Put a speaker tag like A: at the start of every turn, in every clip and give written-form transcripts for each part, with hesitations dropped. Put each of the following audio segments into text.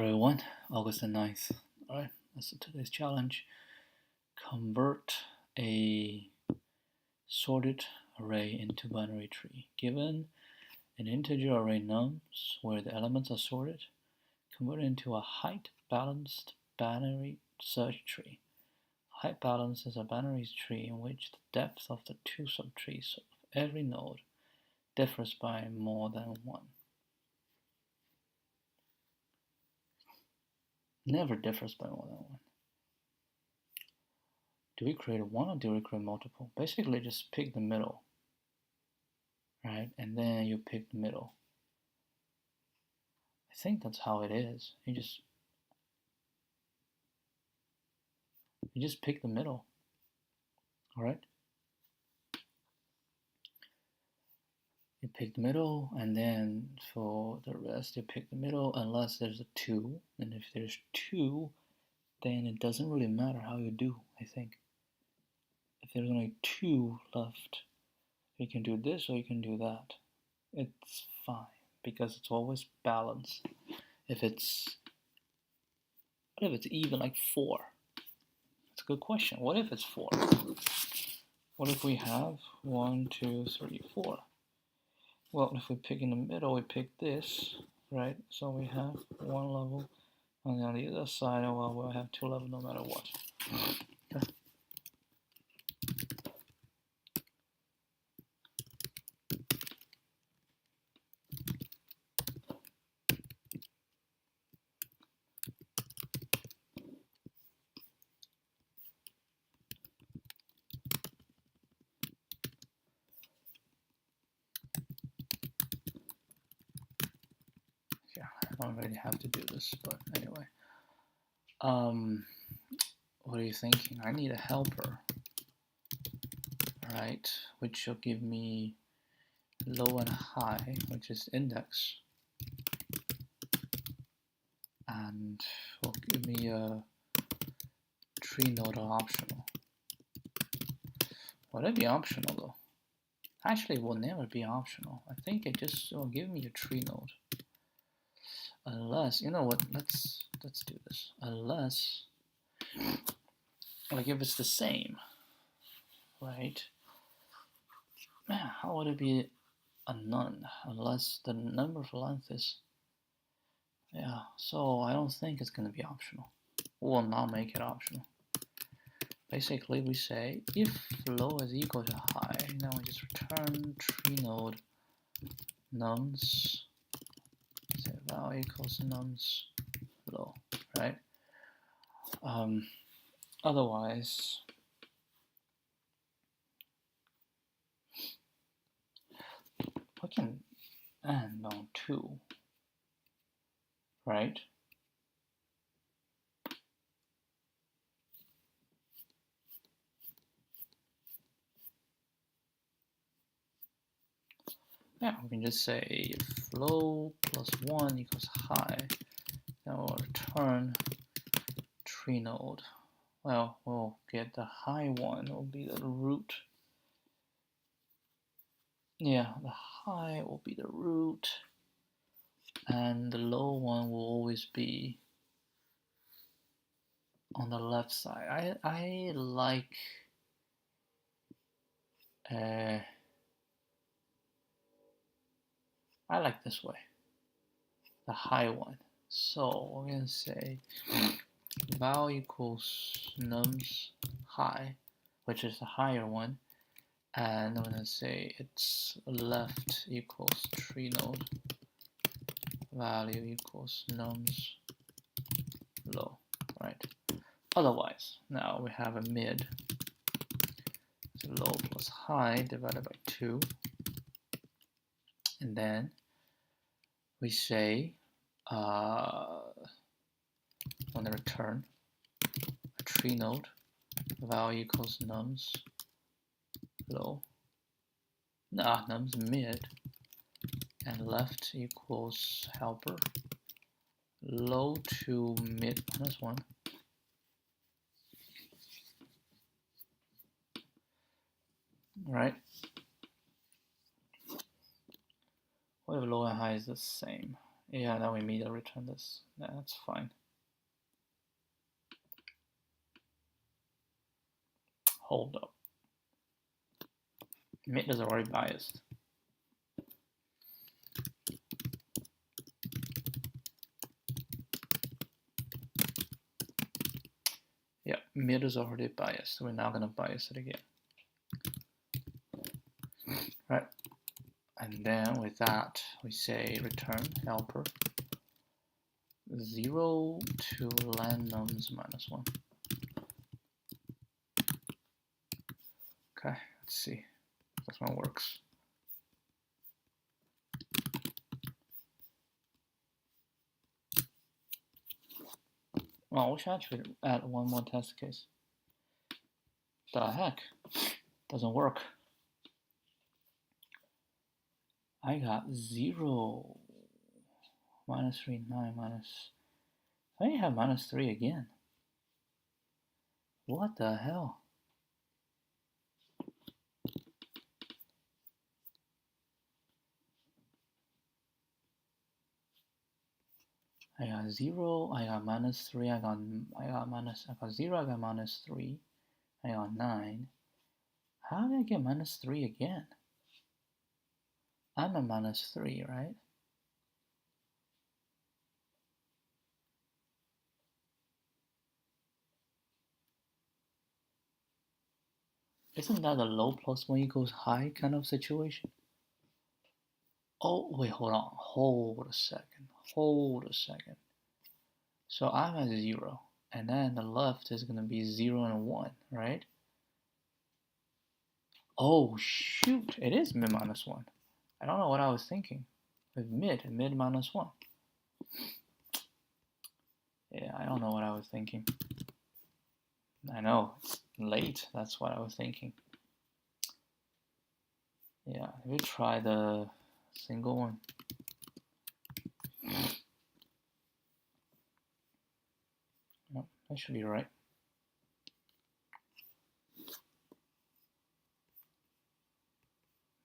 A: Hello everyone, August the 9th. Alright, that's today's challenge. Convert a sorted array into binary tree. Given an integer array nums where the elements are sorted, convert it into a height balanced binary search tree. Height balance is a binary tree in which the depth of the two subtrees of every node differs by more than 1. Never differs by more than 1. Do we create one or do we create multiple? Basically, just pick the middle, right? And then you pick the middle. I think that's how it is. You just pick the middle, all right? You pick the middle, and then for the rest, you pick the middle unless there's a 2. And if there's 2, then it doesn't really matter how you do, I think. If there's only 2 left, you can do this or you can do that. It's fine because it's always balanced. What if it's even like 4? That's a good question. What if it's 4? What if we have 1, 2, 3, 4? Well, if we pick in the middle, we pick this, right? So we have 1 level, and on the other side, well, we'll have 2 levels no matter what. Okay. Yeah, I don't really have to do this, but anyway. What are you thinking? I need a helper, right? Which will give me low and high, which is index, and will give me a tree node optional. Will it be optional though? Actually, it will never be optional. I think it just will give me a tree node. Unless, you know what, let's do this. Unless, like if it's the same, right? Man, how would it be a none? Unless the number of length is, yeah, so I don't think it's gonna be optional. We'll not make it optional. Basically, we say if low is equal to high, then we just return tree node nums, say val equals nums low, right? Otherwise, we can end on 2, right? Yeah, we can just say if low plus 1 equals high, then we'll return tree node. Well, we'll get the high one will be the root. Yeah, the high will be the root, and the low one will always be on the left side. I like this way, the high one. So we're gonna say val equals nums high, which is the higher one, and I'm gonna say it's left equals tree node value equals nums low, right? Otherwise, now we have a mid, so low plus high divided by 2, and then we say on the return a tree node val equals nums low, nums mid, and left equals helper low to mid minus 1. Right? What if low and high is the same? Yeah, now we immediately return this. That's fine. Hold up. Mid is already biased. Yeah, mid is already biased, so we're now gonna bias it again. Right, and then with that, we say return helper 0 to randoms -1. Okay, let's see if this one works. Well, we should actually add one more test case. The heck? Doesn't work. I got 0, -3, 9, minus. I have -3 again. What the hell? I got 0, I got -3, I got 0, I got -3, I got 9. How did I get -3 again? I'm at -3, right? Isn't that a low plus one equals high kind of situation? Oh, wait, hold on. Hold a second. So I'm at 0, and then the left is going to be 0 and 1, right? Oh, shoot. It is mid -1. I don't know what I was thinking. With mid -1. Yeah, I don't know what I was thinking. I know, it's late. That's what I was thinking. Yeah, let me try the single one. No, that should be right.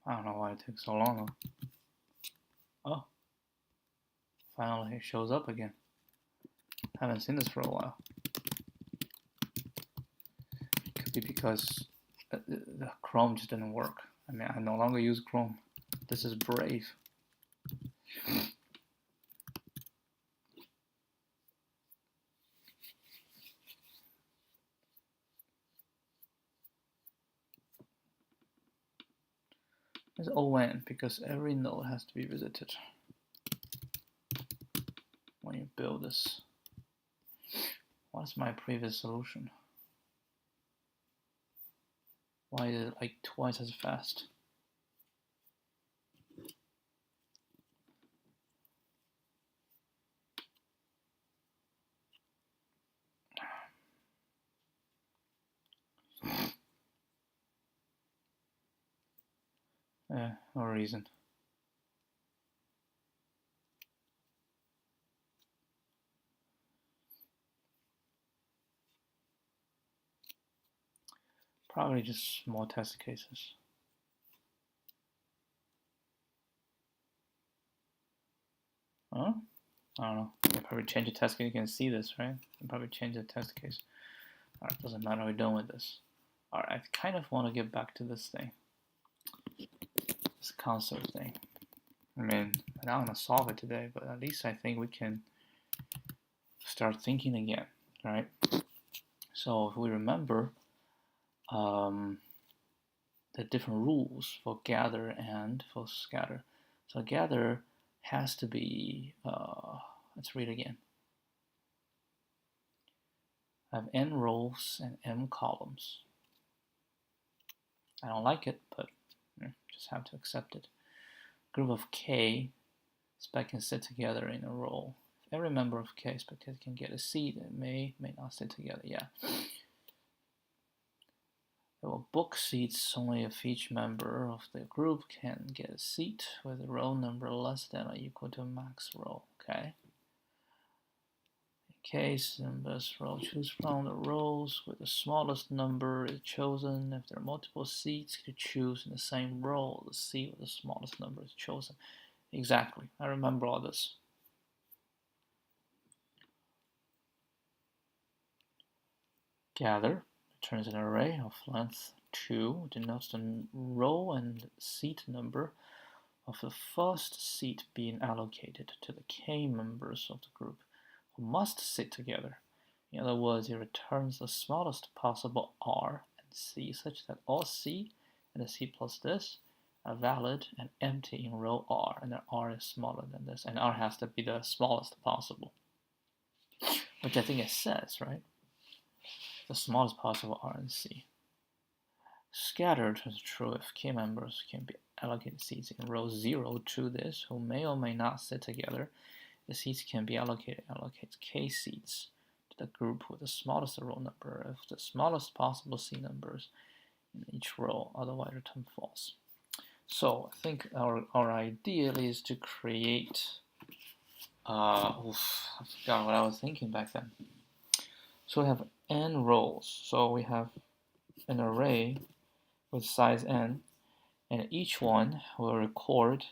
A: I don't know why it took so long. Oh, finally it shows up again. Haven't seen this for a while. Could be because the Chrome just didn't work. I mean, I no longer use Chrome. This is Brave. It's ON because every node has to be visited when you build this. What's my previous solution? Why is it like twice as fast? No reason. Probably just small test cases. Huh? I don't know. You probably change the test case. You can see this, right? You probably change the test case. Alright, doesn't matter. We're done with this. Alright, I kind of want to get back to this thing. This console thing. I mean, I'm not going to solve it today, but at least I think we can start thinking again, right? So if we remember the different rules for gather and for scatter. So gather has to be, let's read again. I have n rows and m columns. I don't like it, but just have to accept it. Group of k spec can sit together in a row. If every member of k spec can get a seat, it may not sit together. Yeah. It will book seats only if each member of the group can get a seat with a row number less than or equal to max row. Okay. In case the best row, choose from the rows with the smallest number is chosen. If there are multiple seats to choose in the same row, the seat with the smallest number is chosen. Exactly. I remember all this. gather returns an array of length 2, denotes the row and seat number of the first seat being allocated to the k members of the group who must sit together. In other words, it returns the smallest possible r and c such that all c and the c plus this are valid and empty in row r, and the r is smaller than this, and r has to be the smallest possible, which I think it says, right? The smallest possible r and c. Scattered is true if k members can be allocated seats in row 0 to this, who may or may not sit together. The seats can be allocates k seats to the group with the smallest row number if the smallest possible c numbers in each row, otherwise return false. So I think our idea is to create, I forgot what I was thinking back then. So we have n rows, so we have an array with size n, and each one will record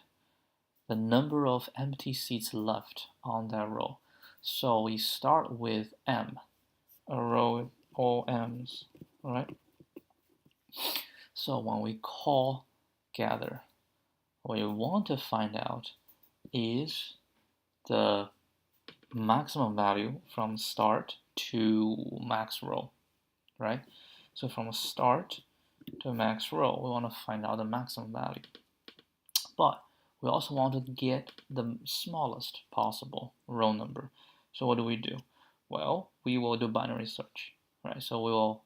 A: the number of empty seats left on that row. So we start with m, a row with all m's, right? So when we call gather, what we want to find out is the maximum value from start to max row, right? So from start to max row, we want to find out the maximum value. But we also want to get the smallest possible row number. So what do? Well, we will do binary search, right? So we will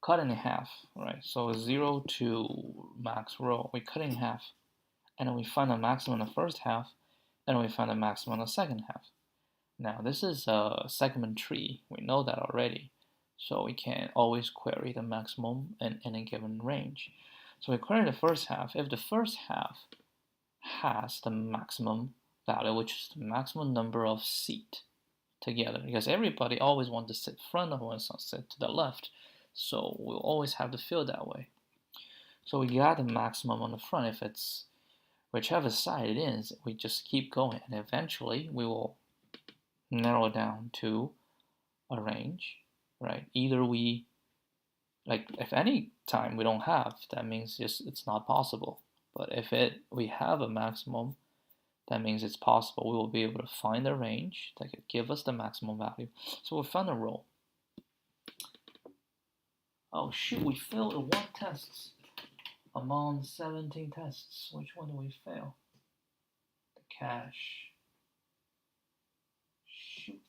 A: cut in half, right? So 0 to max row, we cut in half, and then we find the maximum in the first half, and then we find the maximum in the second half. Now this is a segment tree, we know that already, so we can always query the maximum in any given range. So we query the first half. If the first half has the maximum value, which is the maximum number of seats together, because everybody always wants to sit front and wants to sit to the left, so we'll always have to feel that way. So we got the maximum on the front. If it's whichever side it is, we just keep going, and eventually we will narrow it down to a range, right? Either we, like, if any time we don't have, that means just it's not possible. But if we have a maximum, that means it's possible. We will be able to find a range that could give us the maximum value. So we found a row. Oh shoot, we failed 1 test among 17 tests. Which one do we fail? The cache. Shoot.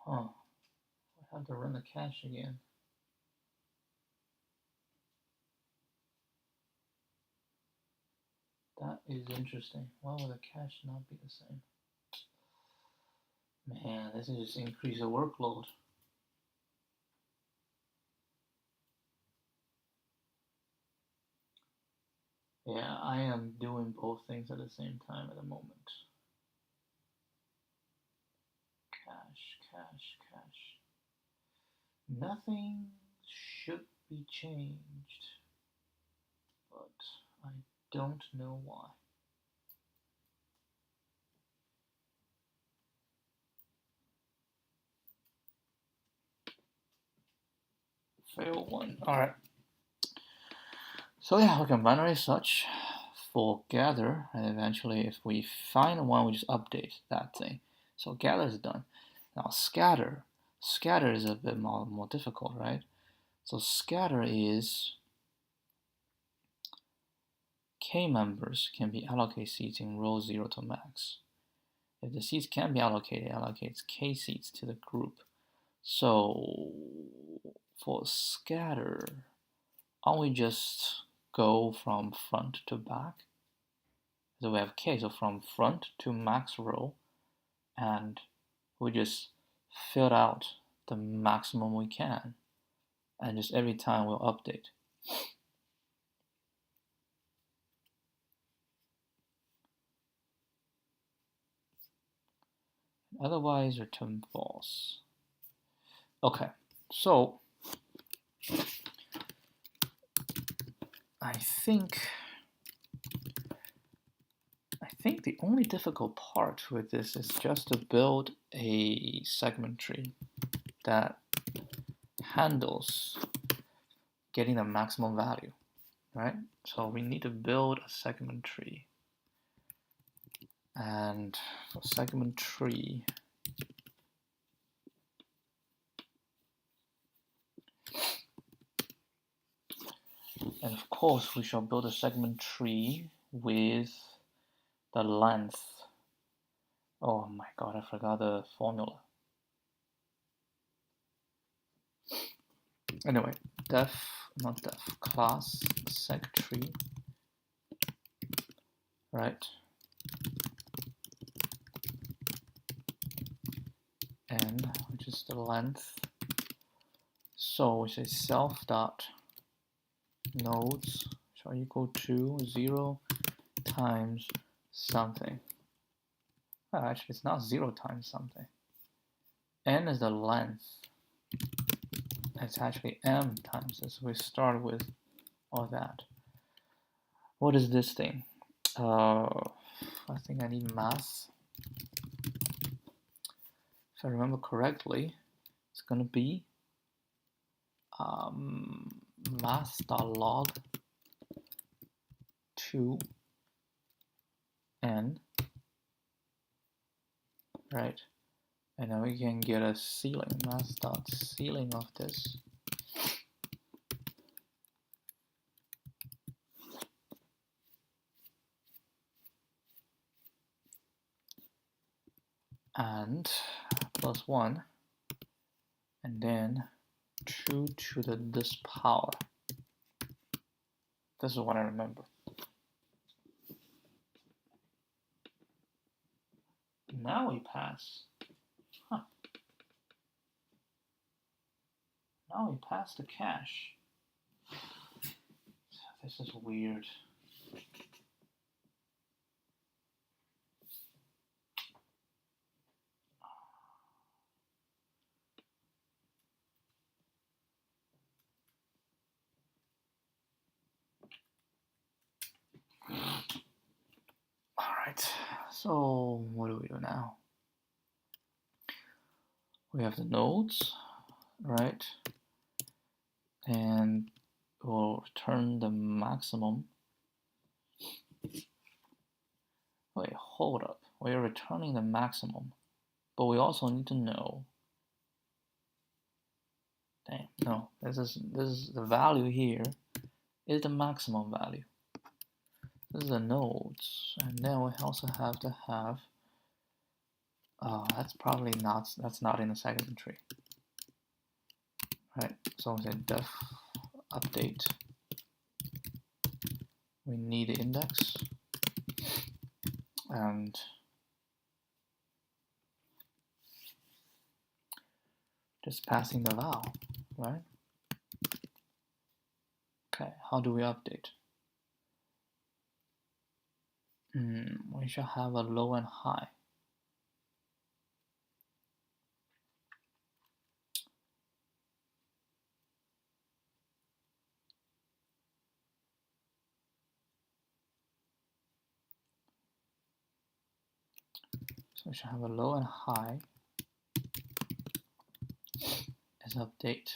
A: Huh. I have to run the cache again. That is interesting. Why would the cache not be the same? Man, this is just increase the workload. Yeah, I am doing both things at the same time at the moment. Cache. Nothing should be changed, but I don't know why. Fail 1. Alright. So yeah, we can binary search for gather, and eventually if we find one, we just update that thing. So gather is done. Now scatter is a bit more difficult, right? So scatter is k members can be allocated seats in row 0 to max. If the seats can be allocated, it allocates k seats to the group. So for scatter, aren't we just go from front to back? So we have k, so from front to max row, and we just fill out the maximum we can, and just every time we'll update. Otherwise return false. Okay, so I think the only difficult part with this is just to build a segment tree that handles getting the maximum value, right? So we need to build a segment tree. And for segment tree, and of course we shall build a segment tree with the length. Oh my god, I forgot the formula. Anyway, class seg tree, right? N, which is the length. So we say self dot nodes shall equal to 0 times something. Oh, actually, it's not 0 times something. N is the length. It's actually m times this. We start with all that. What is this thing? I think I need math. If I remember correctly, it's going to be math.log 2 n, right? And then we can get a ceiling, math.ceiling of this. And plus 1, and then 2 to this power. This is what I remember. Now we pass. Huh. Now we pass the cache. This is weird. Alright, so what do we do now? We have the nodes, right? And we'll return the maximum. Wait, hold up. We are returning the maximum, but we also need to know. Dang, no, this is the value here is the maximum value. This is the nodes, and then we also have to have. That's probably not. That's not in the segment tree, right? So we say def update. We need the index and just passing the val, right? Okay, how do we update? We should have a low and high. So we should have a low and high as update.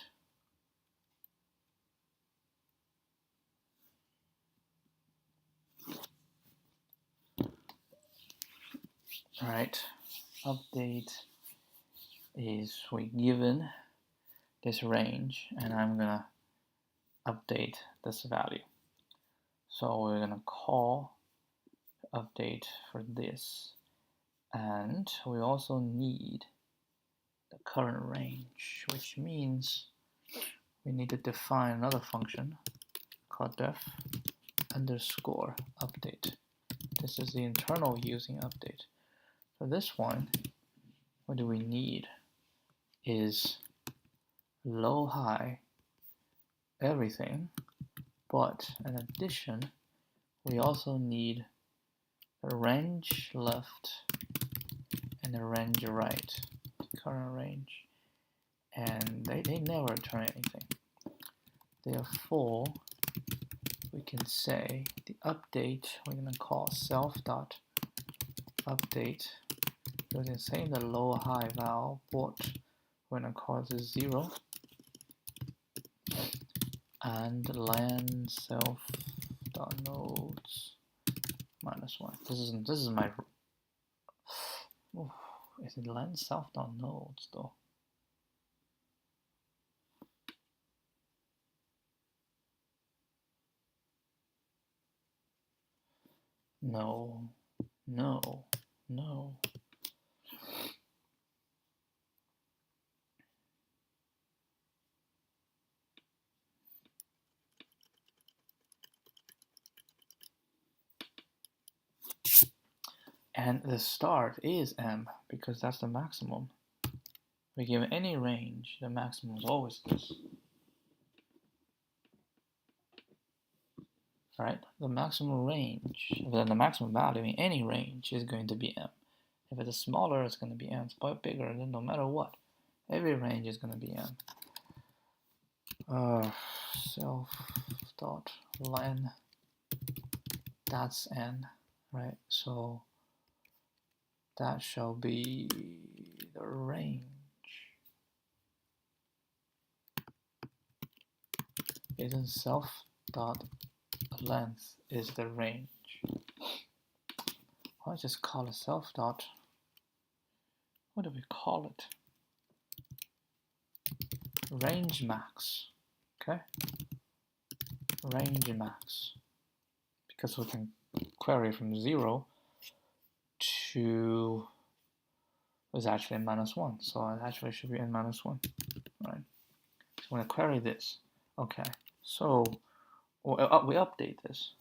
A: All right, update is we given this range, and I'm gonna update this value. So we're gonna call update for this, and we also need the current range, which means we need to define another function called def underscore update. This is the internal using update. For this one, what do we need is low, high, everything, but in addition, we also need the range left and the range right, current range, and they never return anything. Therefore, we can say the update, we're going to call self.update using same the low high val port, we're going to call this 0, and len self.nodes -1. This is my is it len self.nodes though? No. And the start is m because that's the maximum. We give any range, the maximum is always this. Right? The maximum range, the maximum value in any range is going to be m. If it's smaller, it's going to be m. It's quite bigger, then no matter what, every range is going to be m. Self.len, that's n, right? So that shall be the range. Isn't self.length is the range. I'll just call it self dot, what do we call it? Range max, okay? Range max, because we can query from 0 to, it's actually -1, so it actually should be n -1, right? So I'm going to query this, okay? So we update this.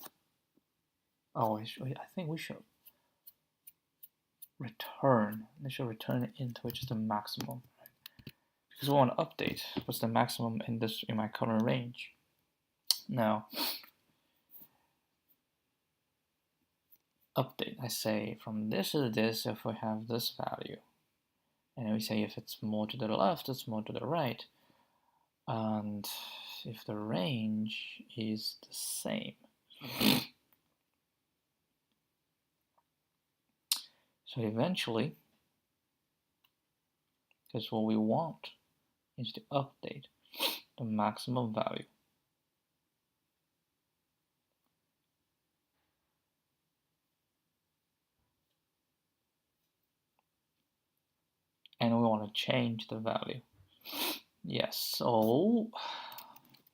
A: Oh, I think we should return. They should return it int, which is the maximum, right? Because we want to update what's the maximum in my current range. Now, update. I say from this to this if we have this value, and we say if it's more to the left, it's more to the right, and if the range is the same. So eventually, because what we want is to update the maximum value. And we want to change the value. Yes, so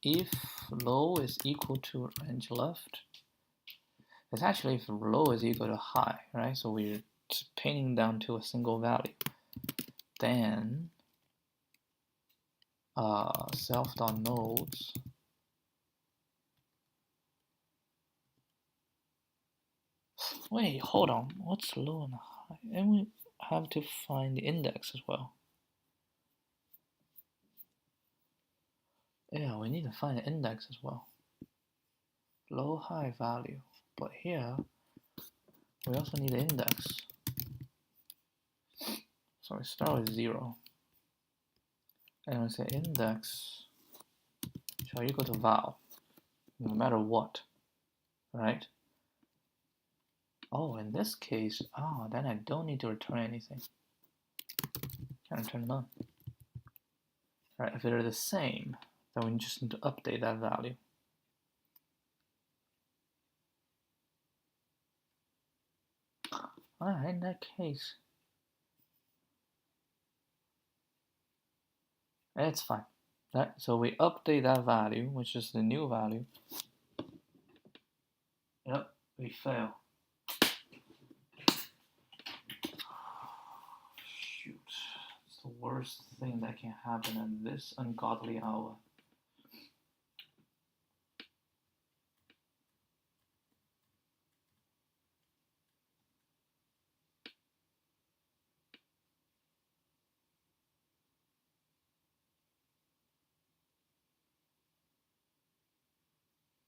A: if low is equal to range left, it's actually if low is equal to high, right? So we're pinning down to a single value. Then self.nodes wait, hold on, what's low and high? And we have to find the index as well. Yeah, we need to find the index as well. Low high value, but here we also need the index. So we start with 0, and we say index shall equal to val, no matter what, right? Oh, in this case, then I don't need to return anything. Can return none. Right, if they're the same, then we just need to update that value. In that case, it's fine. So we update that value, which is the new value. Yep, we fail. Shoot, it's the worst thing that can happen in this ungodly hour.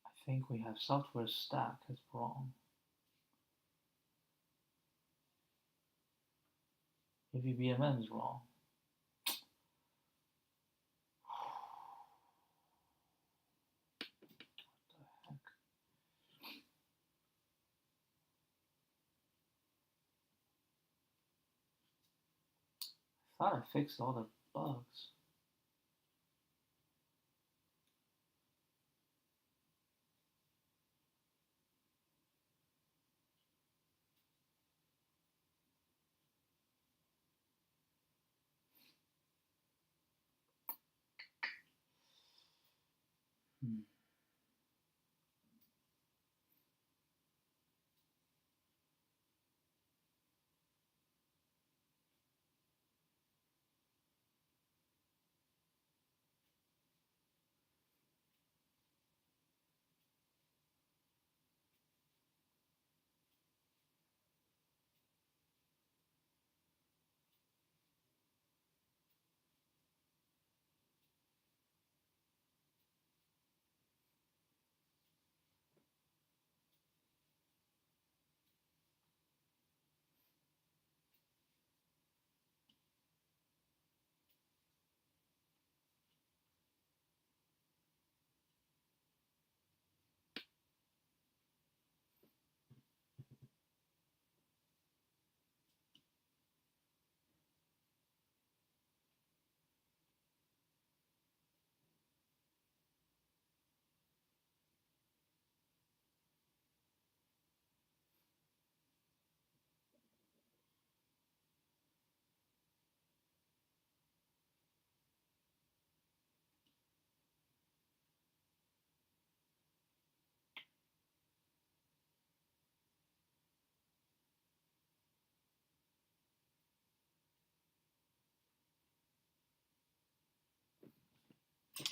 A: I think we have software stack is wrong. Maybe BMN is wrong. thought I fixed all the bugs.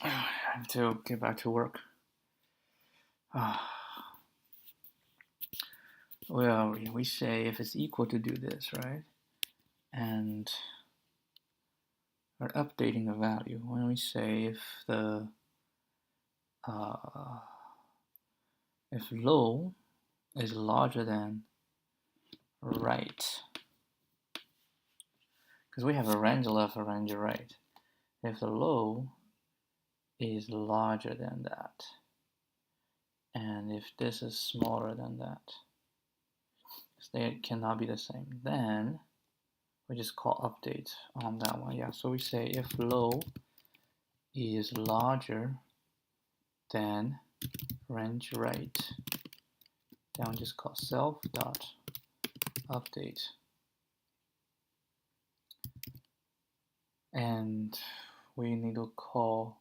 A: I have to get back to work. Well, we say if it's equal to do this, right? And we're updating a value. When we say if the if low is larger than right, because we have a range left, a range right. If the low is larger than that, and if this is smaller than that, they cannot be the same, then we just call update on that one. Yeah, so we say if low is larger than range right, then we just call self dot update. And we need to call,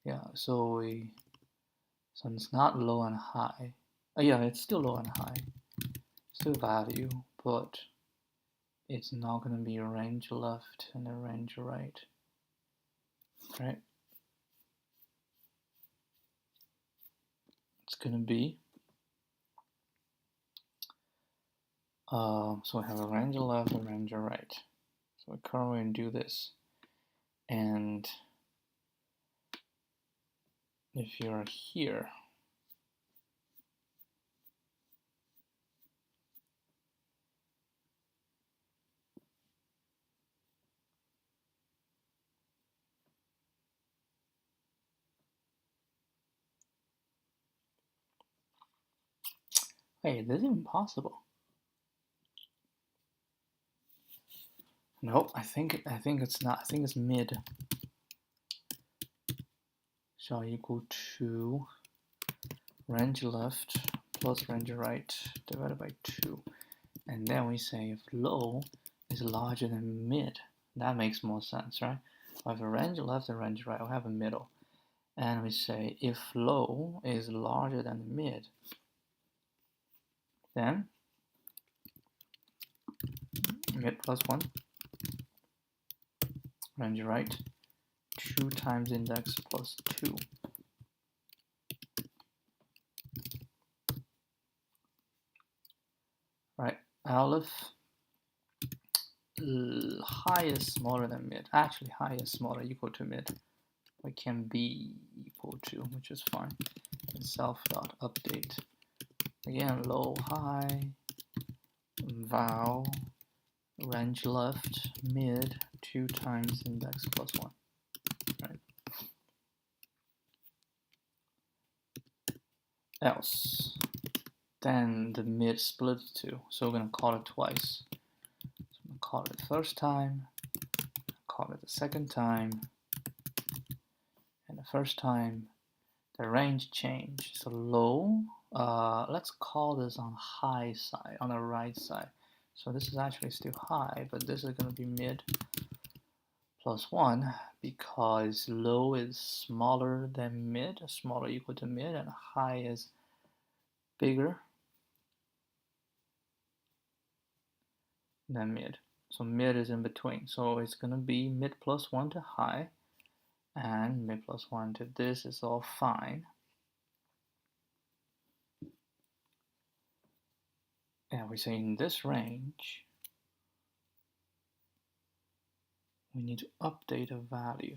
A: yeah, so it's not low and high. Yeah, it's still low and high, still value, but it's not going to be a range left and a range right, right? It's going to be, so we have a range left and a range right. So we currently do this, and if you're here, hey, this is impossible. Nope, I think it's not. I think it's mid shall equal to range left plus range right divided by 2. And then we say if low is larger than mid. That makes more sense, right? I have a range left and range right. I have a middle. And we say if low is larger than mid, then mid plus 1, range right, 2 times index plus 2. Right, aleph, high is smaller than mid. Actually, high is smaller, equal to mid. We can be equal to, which is fine. And self.update. Again, low, high, val, range left, mid, 2 times index plus 1. Right. Else, then the mid split 2. So we're going to call it twice. So I'm going to call it first time, call it the second time, and the first time the range change. So low, let's call this on high side, on the right side. So this is actually still high, but this is going to be mid plus 1 because low is smaller than mid, smaller equal to mid, and high is bigger than mid. So mid is in between. So it's going to be mid plus 1 to high, and mid plus 1 to this is all fine. And we say in this range, we need to update a value.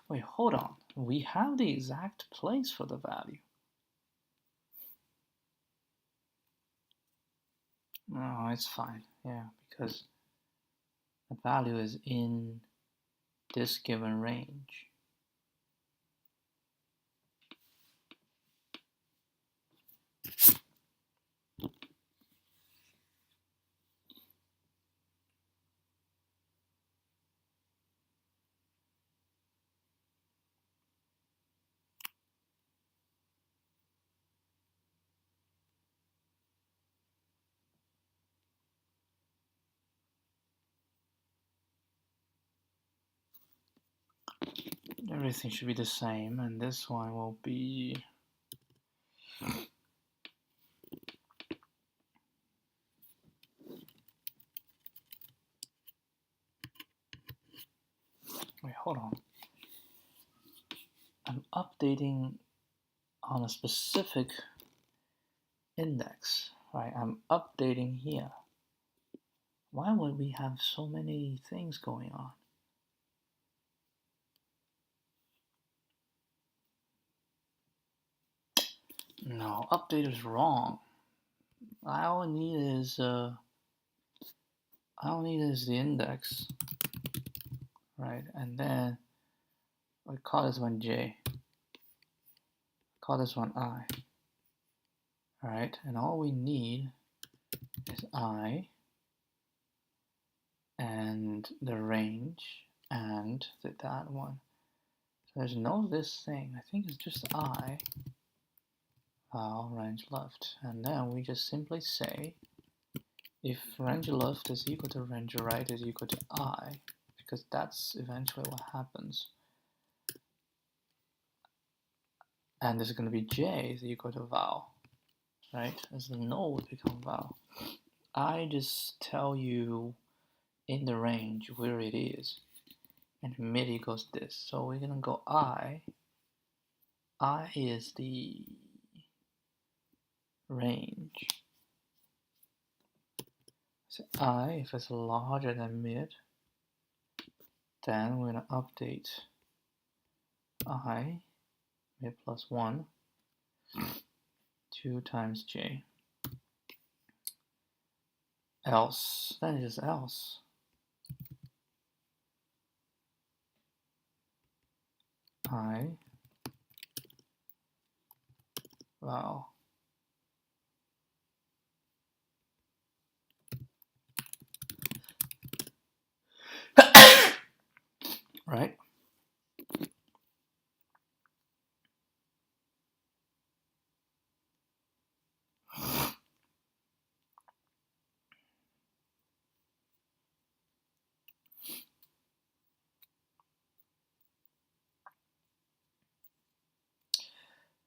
A: Wait, hold on. We have the exact place for the value. No, it's fine. Yeah, because the value is in this given range. Everything should be the same, and this one will be wait, hold on. I'm updating on a specific index, right? I'm updating here. Why would we have so many things going on? No, update is wrong. All I need is the index, right? And then we call this one J, call this one I, all right? And all we need is I and the range and that one. So there's no this thing. I think it's just I, val range left, and then we just simply say if range left is equal to range right is equal to I, because that's eventually what happens. And this is going to be J is equal to val, right? As the node become val. I just tell you in the range where it is, and mid equals this. So we're going to go I is the range. So I, if it's larger than mid, then we're going to update I, mid plus 1, 2 times J. Else, that is else. I, val. Right?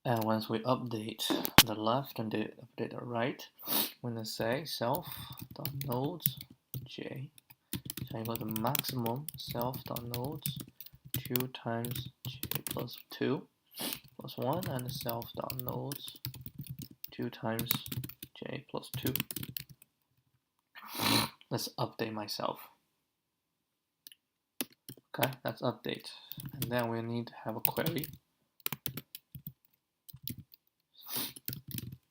A: And once we update the left and update the right, we're going to say self.nodes J is equal to maximum self.nodes 2 times J plus 2 plus 1 and self.nodes 2 times J plus 2. Let's update myself. Okay, that's update. And then we need to have a query.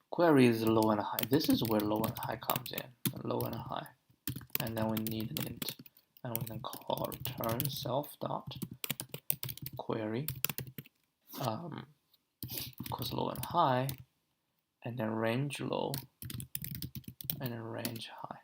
A: Query is low and high. This is where low and high comes in. Low and high. And then we need an int. And we can call return self dot query. Of course, low and high. And then range low. And then range high.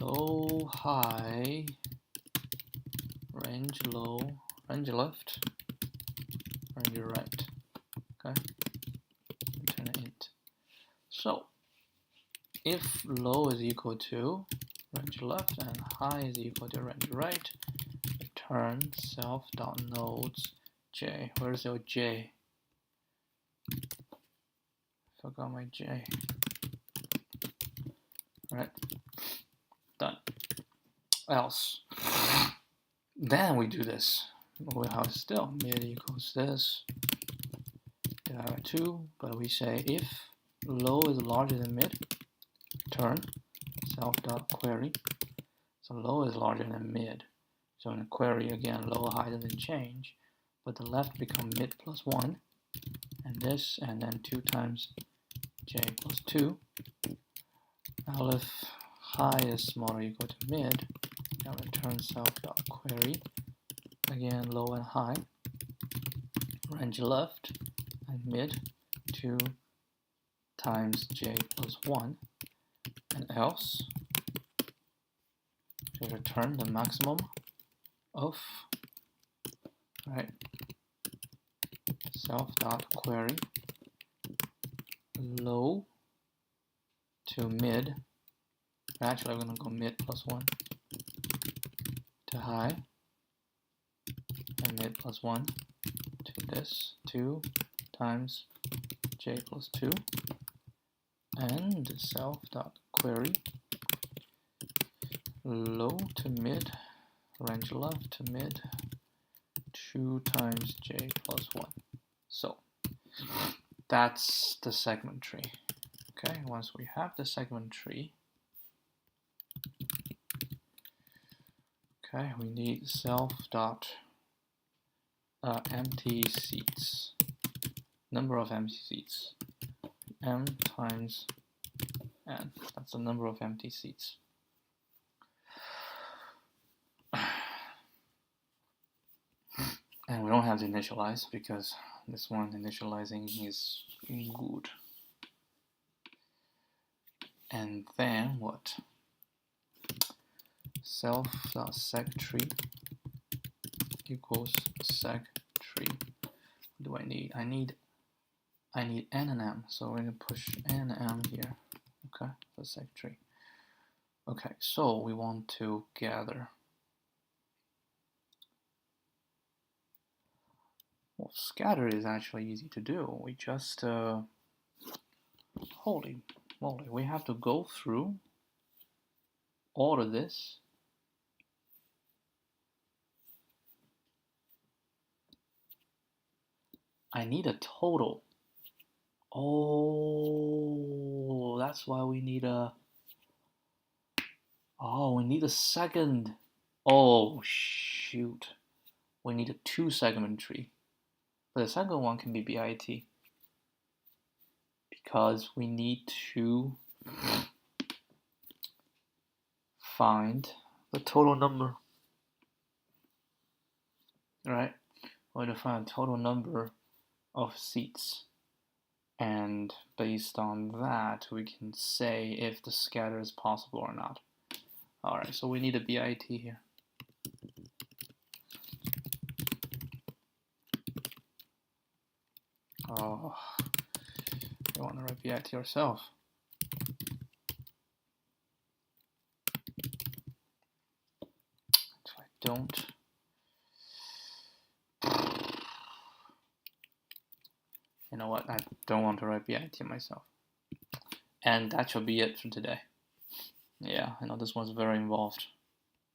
A: low, high, range low, range left, range right. Okay, return an int. So if low is equal to range left and high is equal to range right, return self.nodes j. Where's your j? Forgot my j. Alright, done. Else, then we do this. We have still mid equals this divided by 2, but we say if low is larger than mid, return self.query. So low is larger than mid. So in the query again, low high doesn't change, but the left become mid plus 1, and this, and then 2 times j plus 2. Now if high is smaller or equal to mid, now return self.query. Again, low and high, range left and mid, 2 times j plus 1, and else to return the maximum of, right, self.query low to mid. Actually, I'm going to go mid plus 1 to high, and mid plus 1 to this, 2 times j plus 2, and self.query low to mid, range left to mid, 2 times j plus 1. So that's the segment tree. Okay, once we have the segment tree, okay, we need empty seats, number of empty seats, m times n. That's the number of empty seats. And we don't have to initialize because this one initializing is good. And then what? Self.segTree equals segTree. What do I need? I need n and m, so we're going to push n and m here. Okay, for segTree. Okay, so we want to gather. Well, scatter is actually easy to do. We just holy moly, we have to go through all of this. I need a total. Oh, that's why we need a. Oh, we need a second. Oh, shoot. We need a 2-segment tree. But the second one can be BIT. Because we need to find the total number. Right? We're going to find a total number of seats. And based on that, we can say if the scatter is possible or not. Alright, so we need a BIT here. Oh, you want to write BIT yourself. So I don't. You know what? I don't want to write BIT myself. And that should be it for today. Yeah, I know this one's very involved.